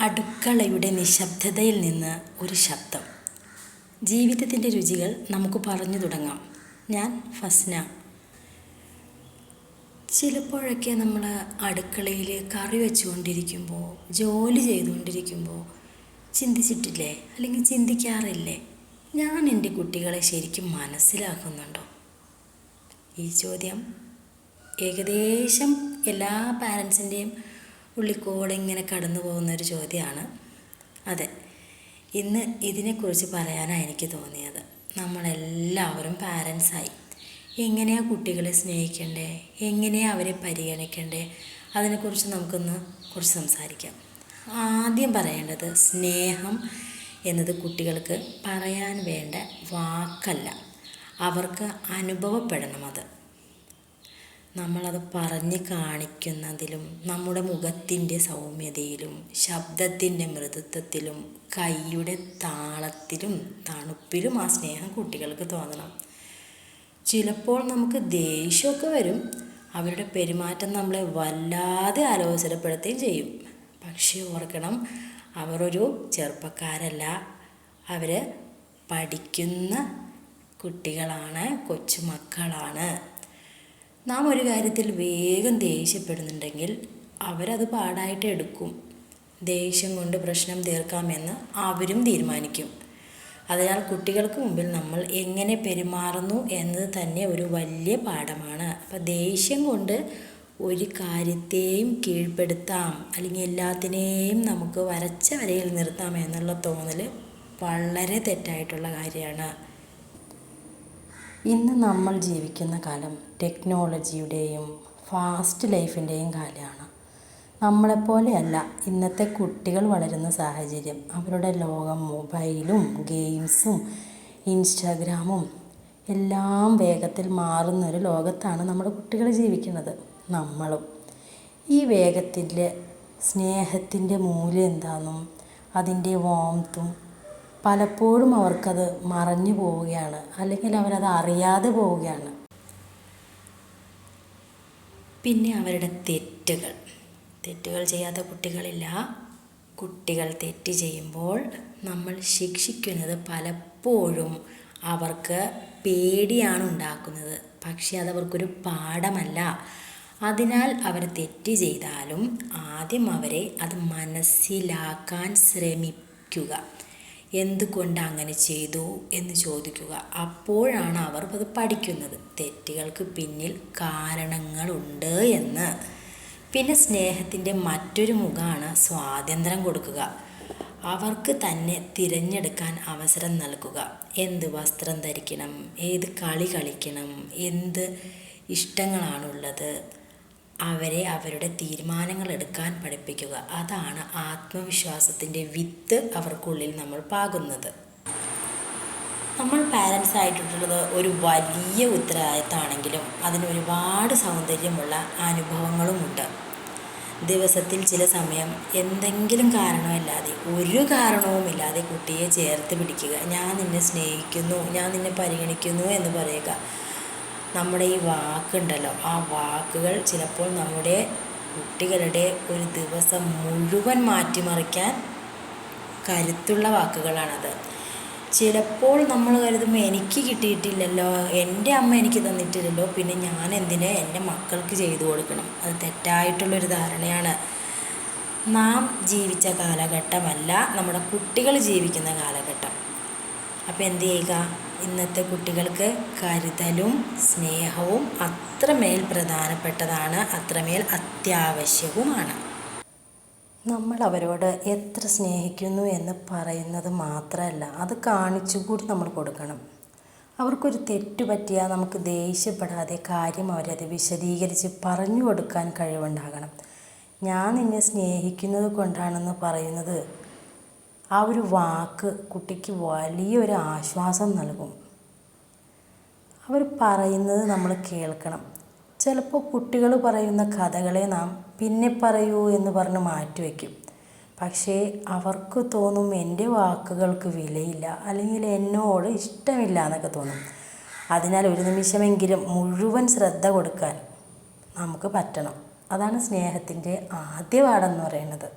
അടുക്കളയുടെ നിശബ്ദതയിൽ നിന്ന് ഒരു ശബ്ദം. ജീവിതത്തിൻ്റെ രുചികൾ നമുക്ക് പറഞ്ഞു തുടങ്ങാം. ഞാൻ ഫസ്ന. ചിലപ്പോഴൊക്കെ നമ്മൾ അടുക്കളയിൽ കറി വെച്ചുകൊണ്ടിരിക്കുമ്പോൾ, ജോലി ചെയ്തുകൊണ്ടിരിക്കുമ്പോൾ ചിന്തിച്ചിട്ടില്ലേ, അല്ലെങ്കിൽ ചിന്തിക്കാറില്ലേ, ഞാൻ എൻ്റെ കുട്ടികളെ ശരിക്കും മനസ്സിലാക്കുന്നുണ്ടോ? ഈ ചോദ്യം ഏകദേശം എല്ലാ പാരൻസിൻ്റെയും ഉള്ളിക്കൂടെ ഇങ്ങനെ കടന്നു പോകുന്നൊരു ചോദ്യമാണ്. അതെ, ഇന്ന് ഇതിനെക്കുറിച്ച് പറയാനാണ് എനിക്ക് തോന്നിയത്. നമ്മളെല്ലാവരും പാരൻസായി. എങ്ങനെയാണ് കുട്ടികളെ സ്നേഹിക്കണ്ടേ, എങ്ങനെയാണ് അവരെ പരിഗണിക്കണ്ടേ, അതിനെക്കുറിച്ച് നമുക്കൊന്ന് കുറച്ച് സംസാരിക്കാം. ആദ്യം പറയേണ്ടത്, സ്നേഹം എന്നത് കുട്ടികൾക്ക് പറയാൻ വേണ്ട വാക്കല്ല, അവർക്ക് അനുഭവപ്പെടണം. അത് നമ്മളത് പറഞ്ഞ് കാണിക്കുന്നതിലും, നമ്മുടെ മുഖത്തിൻ്റെ സൗമ്യതയിലും, ശബ്ദത്തിൻ്റെ മൃദുത്വത്തിലും, കൈയുടെ താളത്തിലും തണുപ്പിലും ആ സ്നേഹം കുട്ടികൾക്ക് തോന്നണം. ചിലപ്പോൾ നമുക്ക് ദേഷ്യമൊക്കെ വരും, അവരുടെ പെരുമാറ്റം നമ്മളെ വല്ലാതെ അലോസരപ്പെടുത്തുകയും ചെയ്യും. പക്ഷേ ഓർക്കണം, അവരൊരു ചെറുപ്പക്കാരല്ല, അവർ പഠിക്കുന്ന കുട്ടികളാണ്, കൊച്ചുമക്കളാണ്. നാം ഒരു കാര്യത്തിൽ വേഗം ദേഷ്യപ്പെടുന്നുണ്ടെങ്കിൽ അവരത് പാടായിട്ട് എടുക്കും. ദേഷ്യം കൊണ്ട് പ്രശ്നം തീർക്കാമെന്ന് അവരും തീരുമാനിക്കും. അതിനാൽ കുട്ടികൾക്ക് മുമ്പിൽ നമ്മൾ എങ്ങനെ പെരുമാറുന്നു എന്നത് തന്നെ ഒരു വലിയ പാഠമാണ്. അപ്പോൾ ദേഷ്യം കൊണ്ട് ഒരു കാര്യത്തെയും കീഴ്പ്പെടുത്താം, അല്ലെങ്കിൽ എല്ലാത്തിനെയും നമുക്ക് വരച്ച വരയിൽ നിർത്താം എന്നുള്ള തോന്നൽ വളരെ തെറ്റായിട്ടുള്ള കാര്യമാണ്. ഇന്ന് നമ്മൾ ജീവിക്കുന്ന കാലം ടെക്നോളജിയുടെയും ഫാസ്റ്റ് ലൈഫിൻ്റെയും കാലമാണ്. നമ്മളെപ്പോലെയല്ല ഇന്നത്തെ കുട്ടികൾ വളരുന്ന സാഹചര്യം. അവരുടെ ലോകം മൊബൈലും ഗെയിംസും ഇൻസ്റ്റാഗ്രാമും എല്ലാം വേഗത്തിൽ മാറുന്നൊരു ലോകത്താണ് നമ്മുടെ കുട്ടികൾ ജീവിക്കുന്നത്. നമ്മളും ഈ വേഗത്തിൻ്റെ സ്നേഹത്തിൻ്റെ മൂല്യം എന്താണെന്നും അതിൻ്റെ വാംത്തും പലപ്പോഴും അവർക്കത് മറഞ്ഞു പോവുകയാണ്, അല്ലെങ്കിൽ അവരത് അറിയാതെ പോവുകയാണ്. പിന്നെ അവരുടെ തെറ്റുകൾ ചെയ്യാത്ത കുട്ടികളില്ല. കുട്ടികൾ തെറ്റ് ചെയ്യുമ്പോൾ നമ്മൾ ശിക്ഷിക്കുന്നത് പലപ്പോഴും അവർക്ക് പേടിയാണ് ഉണ്ടാക്കുന്നത്. പക്ഷെ അതവർക്കൊരു പാഠമല്ല. അതിനാൽ അവർ തെറ്റ് ചെയ്താലും ആദ്യം അവരെ അത് മനസ്സിലാക്കാൻ ശ്രമിക്കുക. എന്തുകൊണ്ട് അങ്ങനെ ചെയ്തു എന്ന് ചോദിക്കുക. അപ്പോഴാണ് അവർ അത് പഠിക്കുന്നത്, തെറ്റുകൾക്ക് പിന്നിൽ കാരണങ്ങളുണ്ട് എന്ന്. പിന്നെ സ്നേഹത്തിൻ്റെ മറ്റൊരു മുഖമാണ് സ്വാതന്ത്ര്യം കൊടുക്കുക. അവർക്ക് തന്നെ തിരഞ്ഞെടുക്കാൻ അവസരം നൽകുക. എന്ത് വസ്ത്രം ധരിക്കണം, ഏത് കളി കളിക്കണം, എന്ത് ഇഷ്ടങ്ങളാണുള്ളത്, അവരെ അവരുടെ തീരുമാനങ്ങൾ എടുക്കാൻ പഠിപ്പിക്കുക. അതാണ് ആത്മവിശ്വാസത്തിൻ്റെ വിത്ത് അവർക്കുള്ളിൽ നമ്മൾ പാകുന്നത്. നമ്മൾ പാരൻസ് ആയിട്ടുള്ളത് ഒരു വലിയ ഉത്തരവാദിത്തമാണെങ്കിലും അതിന് ഒരുപാട് സൗന്ദര്യമുള്ള അനുഭവങ്ങളുമുണ്ട്. ദിവസത്തിൽ ചില സമയം എന്തെങ്കിലും കാരണമില്ലാതെ, ഒരു കാരണവുമില്ലാതെ കുട്ടിയെ ചേർത്ത് പിടിക്കുക. ഞാൻ നിന്നെ സ്നേഹിക്കുന്നു, ഞാൻ നിന്നെ പരിഗണിക്കുന്നു എന്ന് പറയുക. നമ്മുടെ ഈ വാക്കുണ്ടല്ലോ, ആ വാക്കുകൾ ചിലപ്പോൾ നമ്മുടെ കുട്ടികളുടെ ഒരു ദിവസം മുഴുവൻ മാറ്റിമറിക്കാൻ കരുത്തുള്ള വാക്കുകളാണത്. ചിലപ്പോൾ നമ്മൾ കരുതുമ്പോൾ എനിക്ക് കിട്ടിയിട്ടില്ലല്ലോ, എൻ്റെ അമ്മ എനിക്ക് തന്നിട്ടില്ലല്ലോ, പിന്നെ ഞാൻ എന്തിന് എൻ്റെ മക്കൾക്ക് ചെയ്തു കൊടുക്കണം. അത് തെറ്റായിട്ടുള്ളൊരു ധാരണയാണ്. നാം ജീവിച്ച കാലഘട്ടമല്ല നമ്മുടെ കുട്ടികൾ ജീവിക്കുന്ന കാലഘട്ടം. അപ്പോൾ എന്ത് ചെയ്യുക, ഇന്നത്തെ കുട്ടികൾക്ക് കരുതലും സ്നേഹവും അത്രമേൽ പ്രധാനപ്പെട്ടതാണ്, അത്രമേൽ അത്യാവശ്യവുമാണ്. നമ്മൾ അവരോട് എത്ര സ്നേഹിക്കുന്നു എന്ന് പറയുന്നത് മാത്രമല്ല, അത് കാണിച്ചു കൂടി നമ്മൾ കൊടുക്കണം. അവർക്കൊരു തെറ്റ് പറ്റിയാൽ നമുക്ക് ദേഷ്യപ്പെടാതെ കാര്യം അവരത് വിശദീകരിച്ച് പറഞ്ഞു കൊടുക്കാൻ കഴിവുണ്ടാകണം. ഞാൻ നിന്നെ സ്നേഹിക്കുന്നത് കൊണ്ടാണെന്ന് പറയുന്നത്, ആ ഒരു വാക്ക് കുട്ടിക്ക് വലിയൊരു ആശ്വാസം നൽകും. അവർ പറയുന്നത് നമ്മൾ കേൾക്കണം. ചിലപ്പോൾ കുട്ടികൾ പറയുന്ന കഥകളെ നാം പിന്നെ പറയൂ എന്ന് പറഞ്ഞ് മാറ്റിവെക്കും. പക്ഷേ അവർക്ക് തോന്നും എൻ്റെ വാക്കുകൾക്ക് വിലയില്ല, അല്ലെങ്കിൽ എന്നോട് ഇഷ്ടമില്ല എന്നൊക്കെ തോന്നും. അതിനാൽ ഒരു നിമിഷമെങ്കിലും മുഴുവൻ ശ്രദ്ധ കൊടുക്കാൻ നമുക്ക് പറ്റണം. അതാണ് സ്നേഹത്തിൻ്റെ ആദ്യ പാഠം എന്ന് പറയുന്നത്.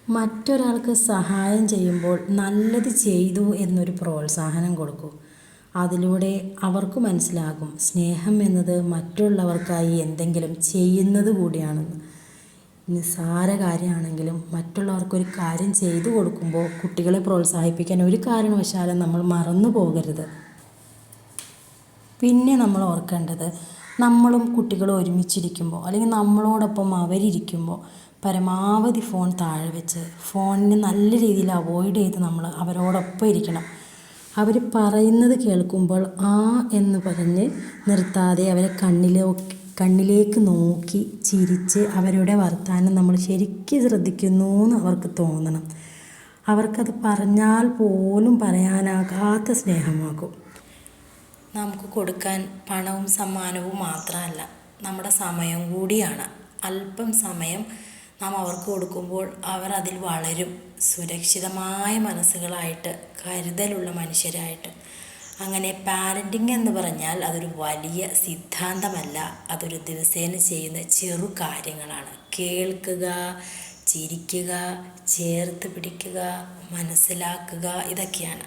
മറ്റൊരാൾക്ക് സഹായം ചെയ്യുമ്പോൾ നല്ലത് ചെയ്തു എന്നൊരു പ്രോത്സാഹനം കൊടുക്കൂ. അതിലൂടെ അവർക്ക് മനസ്സിലാകും സ്നേഹം എന്നത് മറ്റുള്ളവർക്കായി എന്തെങ്കിലും ചെയ്യുന്നത് കൂടിയാണെന്ന്. നിസ്സാര കാര്യമാണെങ്കിലും മറ്റുള്ളവർക്കൊരു കാര്യം ചെയ്തു കൊടുക്കുമ്പോൾ കുട്ടികളെ പ്രോത്സാഹിപ്പിക്കാൻ ഒരു കാരണവശാലും നമ്മൾ മറന്നു പോകരുത്. പിന്നെ നമ്മൾ ഓർക്കേണ്ടത്, നമ്മളും കുട്ടികളും ഒരുമിച്ചിരിക്കുമ്പോൾ അല്ലെങ്കിൽ നമ്മളോടൊപ്പം അവരിയ്ക്കുമ്പോൾ പരമാവധി ഫോൺ താഴെ വെച്ച് ഫോണിനെ നല്ല രീതിയിൽ അവോയ്ഡ് ചെയ്ത് നമ്മൾ അവരോടൊപ്പം ഇരിക്കണം. അവർ പറയുന്നത് കേൾക്കുമ്പോൾ ആ എന്ന് പറഞ്ഞ് നിർത്താതെ അവരെ കണ്ണിലേക്ക് നോക്കി ചിരിച്ച് അവരുടെ വർത്തമാനം നമ്മൾ ശരിക്കും ശ്രദ്ധിക്കുന്നു എന്ന് അവർക്ക് തോന്നണം. അവർക്കത് പറഞ്ഞാൽ പോലും പറയാനാകാത്ത സ്നേഹമാകും. നമുക്ക് കൊടുക്കാൻ പണവും സമ്മാനവും മാത്രമല്ല, നമ്മുടെ സമയം കൂടിയാണ്. അല്പം സമയം നാം അവർക്ക് കൊടുക്കുമ്പോൾ അവർ അതിൽ വളരും. സുരക്ഷിതമായ മനസ്സുകളായിട്ട്, കരുതലുള്ള മനുഷ്യരായിട്ട്. അങ്ങനെ പാരൻറ്റിങ് എന്ന് പറഞ്ഞാൽ അതൊരു വലിയ സിദ്ധാന്തമല്ല, അതൊരു ദിവസേന ചെയ്യുന്ന ചെറു കാര്യങ്ങളാണ്. കേൾക്കുക, ചിരിക്കുക, ചേർത്ത് പിടിക്കുക, മനസ്സിലാക്കുക, ഇതൊക്കെയാണ്.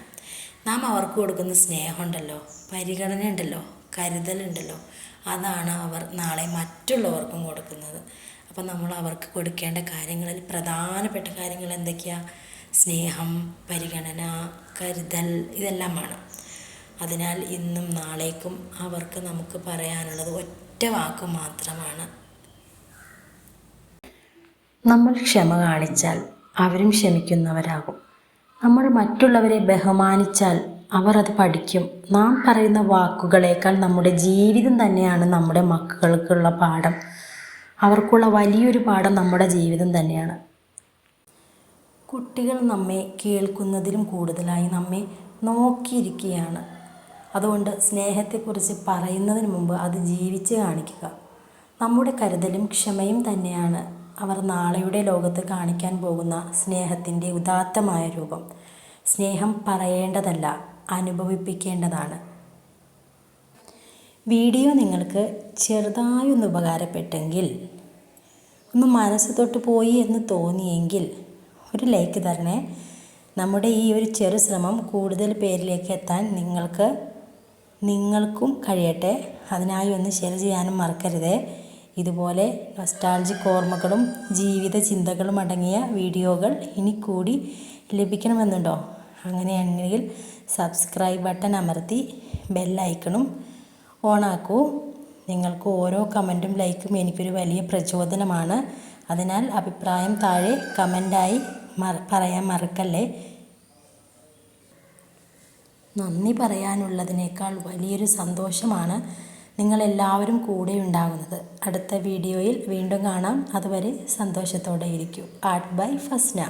നാം അവർക്ക് കൊടുക്കുന്ന സ്നേഹമുണ്ടല്ലോ, പരിഗണന ഉണ്ടല്ലോ, കരുതലുണ്ടല്ലോ, അതാണ് അവർ നാളെ മറ്റുള്ളവർക്കും കൊടുക്കുന്നത്. അപ്പം നമ്മൾ അവർക്ക് കൊടുക്കേണ്ട കാര്യങ്ങളിൽ പ്രധാനപ്പെട്ട കാര്യങ്ങൾ എന്തൊക്കെയാണ്? സ്നേഹം, പരിഗണന, കരുതൽ, ഇതെല്ലാമാണ്. അതിനാൽ ഇന്നും നാളേക്കും അവർക്ക് നമുക്ക് പറയാനുള്ളത് ഒറ്റ വാക്ക് മാത്രമാണ്. നമ്മൾ ക്ഷമ കാണിച്ചാൽ അവരും ക്ഷമിക്കുന്നവരാകും. നമ്മൾ മറ്റുള്ളവരെ ബഹുമാനിച്ചാൽ അവർ അത് പഠിക്കും. നാം പറയുന്ന വാക്കുകളേക്കാൾ നമ്മുടെ ജീവിതം തന്നെയാണ് നമ്മുടെ മക്കൾക്കുള്ള പാഠം. അവർക്കുള്ള വലിയൊരു പാഠം നമ്മുടെ ജീവിതം തന്നെയാണ്. കുട്ടികൾ നമ്മെ കേൾക്കുന്നതിലും കൂടുതലായി നമ്മെ നോക്കിയിരിക്കുകയാണ്. അതുകൊണ്ട് സ്നേഹത്തെക്കുറിച്ച് പറയുന്നതിന് മുമ്പ് അത് ജീവിച്ച് കാണിക്കുക. നമ്മുടെ കരുതലും ക്ഷമയും തന്നെയാണ് അവർ നാളെയുടെ ലോകത്ത് കാണിക്കാൻ പോകുന്ന സ്നേഹത്തിൻ്റെ ഉദാത്തമായ രൂപം. സ്നേഹം പറയേണ്ടതല്ല, അനുഭവിപ്പിക്കേണ്ടതാണ്. വീഡിയോ നിങ്ങൾക്ക് ചെറുതായൊന്ന് ഉപകാരപ്പെട്ടെങ്കിൽ, ഒന്ന് മനസ്സ് തൊട്ട് പോയി എന്ന് തോന്നിയെങ്കിൽ ഒരു ലൈക്ക് തരണേ. നമ്മുടെ ഈ ഒരു ചെറു ശ്രമം കൂടുതൽ പേരിലേക്ക് എത്താൻ നിങ്ങൾക്കും കഴിയട്ടെ. അതിനായി ഒന്ന് ഷെയർ ചെയ്യാനും മറക്കരുതേ. ഇതുപോലെ നൊസ്റ്റാൾജിക് ഓർമ്മകളും ജീവിത ചിന്തകളും അടങ്ങിയ വീഡിയോകൾ ഇനി കൂടി ലഭിക്കണമെന്നുണ്ടോ? അങ്ങനെയാണെങ്കിൽ സബ്സ്ക്രൈബ് ബട്ടൺ അമർത്തി ബെല്ലൈക്കണും ഓണാക്കൂ. നിങ്ങൾക്ക് ഓരോ കമൻറ്റും ലൈക്കും എനിക്കൊരു വലിയ പ്രചോദനമാണ്. അതിനാൽ അഭിപ്രായം താഴെ കമൻ്റായി പറയാൻ മറക്കല്ലേ. നന്ദി പറയാനുള്ളതിനേക്കാൾ വലിയൊരു സന്തോഷമാണ് നിങ്ങളെല്ലാവരും കൂടെ ഉണ്ടാകുന്നത്. അടുത്ത വീഡിയോയിൽ വീണ്ടും കാണാം. അതുവരെ സന്തോഷത്തോടെ ഇരിക്കൂ. Art by Fasna.